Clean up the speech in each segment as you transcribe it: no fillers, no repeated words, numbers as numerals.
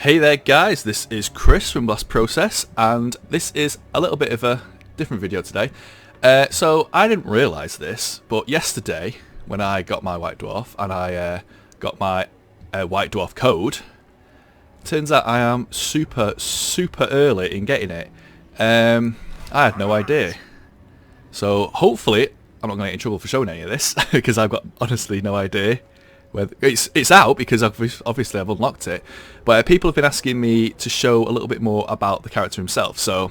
Hey there guys, this is Chris from Blast Process, and this is a little bit of a different video today. So I didn't realise this, but yesterday when I got my White Dwarf and I got my White Dwarf code, turns out I am super early in getting it. I had no idea. So hopefully I'm not going to get in trouble for showing any of this, because I've got honestly no idea. It's out because obviously I've unlocked it, but people have been asking me to show a little bit more about the character himself. So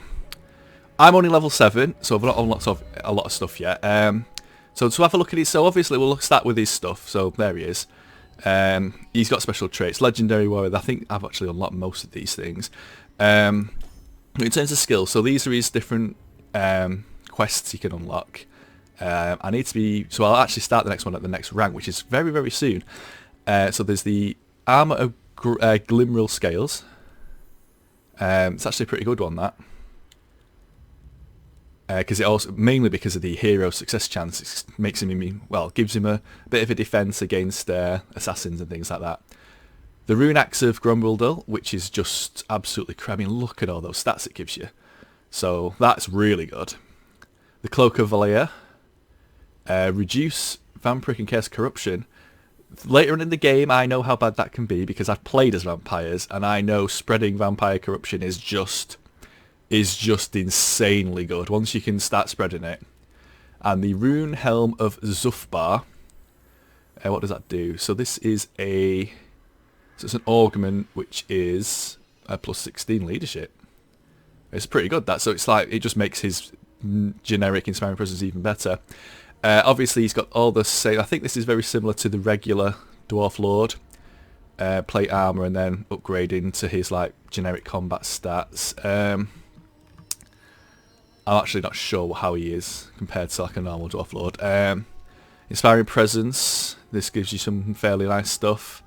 I'm only level 7, so I've not unlocked a lot of stuff yet. So to have a look at it, so obviously we'll start with his stuff. So there he is. He's got special traits, legendary warrior. I think I've actually unlocked most of these things. In terms of skills, so these are his different quests he can unlock. I need to be, so I'll actually start the next one at the next rank, which is very soon. So there's the Armour of Glimril Scales. It's actually a pretty good one, that. Because it also, mainly because of the hero success chance, it makes him, well, gives him a bit of a defense against assassins and things like that. The Rune Axe of Grombrindal, which is just absolutely crap. I mean, look at all those stats it gives you. So that's really good. The Cloak of Valea. Reduce Vampiric and Chaos Corruption. Later on in the game, I know how bad that can be because I've played as vampires, and I know spreading vampire corruption is just insanely good once you can start spreading it. And the Rune Helm of Zufbar. What does that do? So this is it's an augment which is a plus 16 leadership. It's pretty good, that. So it's like it just makes his generic inspiring presence even better. Obviously he's got all the same, I think this is very similar to the regular Dwarf Lord. Plate armour and then upgrading to his like generic combat stats. I'm actually not sure how he is compared to like a normal Dwarf Lord. Inspiring Presence, this gives you some fairly nice stuff.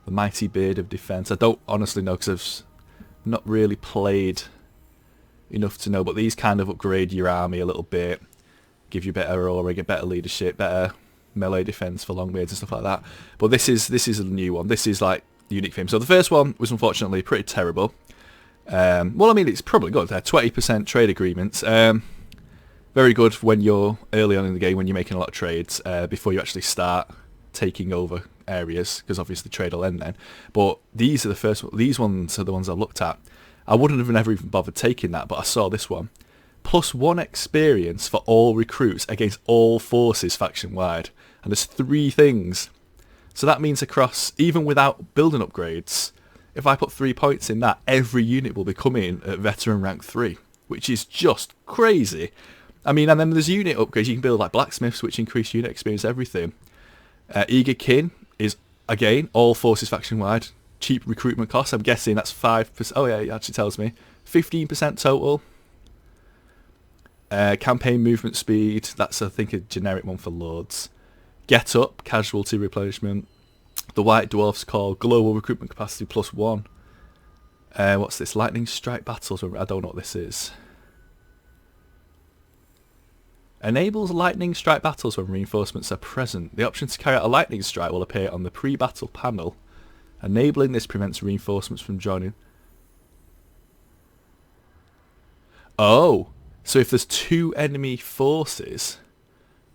The Mighty Beard of Defence, I don't honestly know because I've not really played enough to know, but these kind of upgrade your army a little bit. Give you better aura, get better leadership, better melee defense for long beards and stuff like that. But this is a new one. This is like unique for him. So the first one was unfortunately pretty terrible. Well, I mean, it's probably good. 20% trade agreements. Very good when you're early on in the game when you're making a lot of trades before you actually start taking over areas, because obviously trade will end then. But these are the first. These ones are the ones I looked at. I wouldn't have never even bothered taking that, but I saw this one. +1 experience for all recruits against all forces faction-wide. And there's 3 things. So that means across, even without building upgrades, if I put 3 points in that, every unit will be coming at veteran rank 3, which is just crazy. I mean, and then there's unit upgrades. You can build like blacksmiths, which increase unit experience, everything. Eager Kin is, again, all forces faction-wide. Cheap recruitment costs. I'm guessing that's 5%. Oh yeah, it actually tells me. 15% total. Campaign movement speed, that's I think a generic one for lords. Get up, casualty replenishment. The White Dwarf's call, global recruitment capacity +1. What's this? Lightning strike battles, I don't know what this is. Enables lightning strike battles when reinforcements are present. The option to carry out a lightning strike will appear on the pre-battle panel. Enabling this prevents reinforcements from joining. Oh! So if there's 2 enemy forces,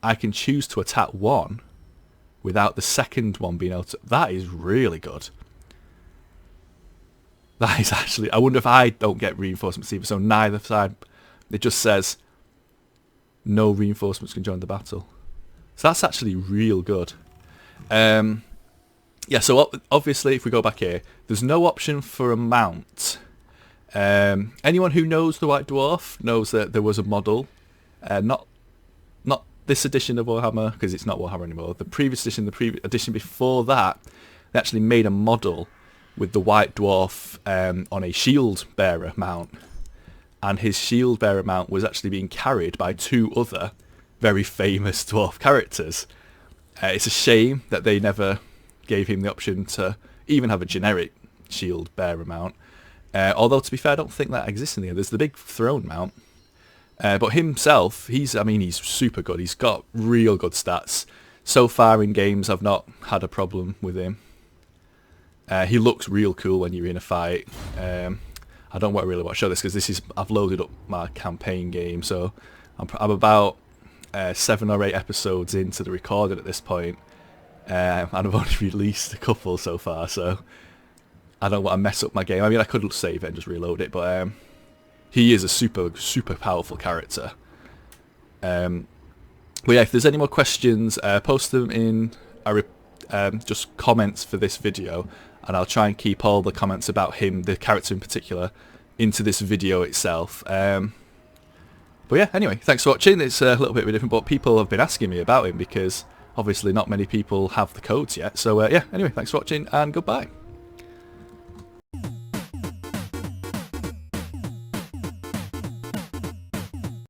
I can choose to attack one without the second one being able to... That is really good. That is actually... I wonder if I don't get reinforcements either. So neither side... It just says no reinforcements can join the battle. So that's actually real good. Yeah, so obviously if we go back here, there's no option for a mount. Anyone who knows the White Dwarf knows that there was a model, not this edition of Warhammer, because it's not Warhammer anymore. The previous edition, the edition before that, they actually made a model with the White Dwarf on a shield bearer mount, and his shield bearer mount was actually being carried by 2 other very famous dwarf characters. It's a shame that they never gave him the option to even have a generic shield bearer mount. Although, to be fair, I don't think that exists in the end. There's the big throne mount. But himself, he's super good. He's got real good stats. So far in games, I've not had a problem with him. He looks real cool when you're in a fight. I don't really want to show this because I've loaded up my campaign game, so I'm about 7 or 8 episodes into the recording at this point, and I've only released a couple so far, so I don't want to mess up my game. I mean, I could save it and just reload it, but he is a super powerful character. But yeah, if there's any more questions, post them in just comments for this video, and I'll try and keep all the comments about him, the character in particular, into this video itself. But yeah, anyway, thanks for watching. It's a little bit different, but people have been asking me about him because obviously not many people have the codes yet. So yeah, anyway, thanks for watching and goodbye.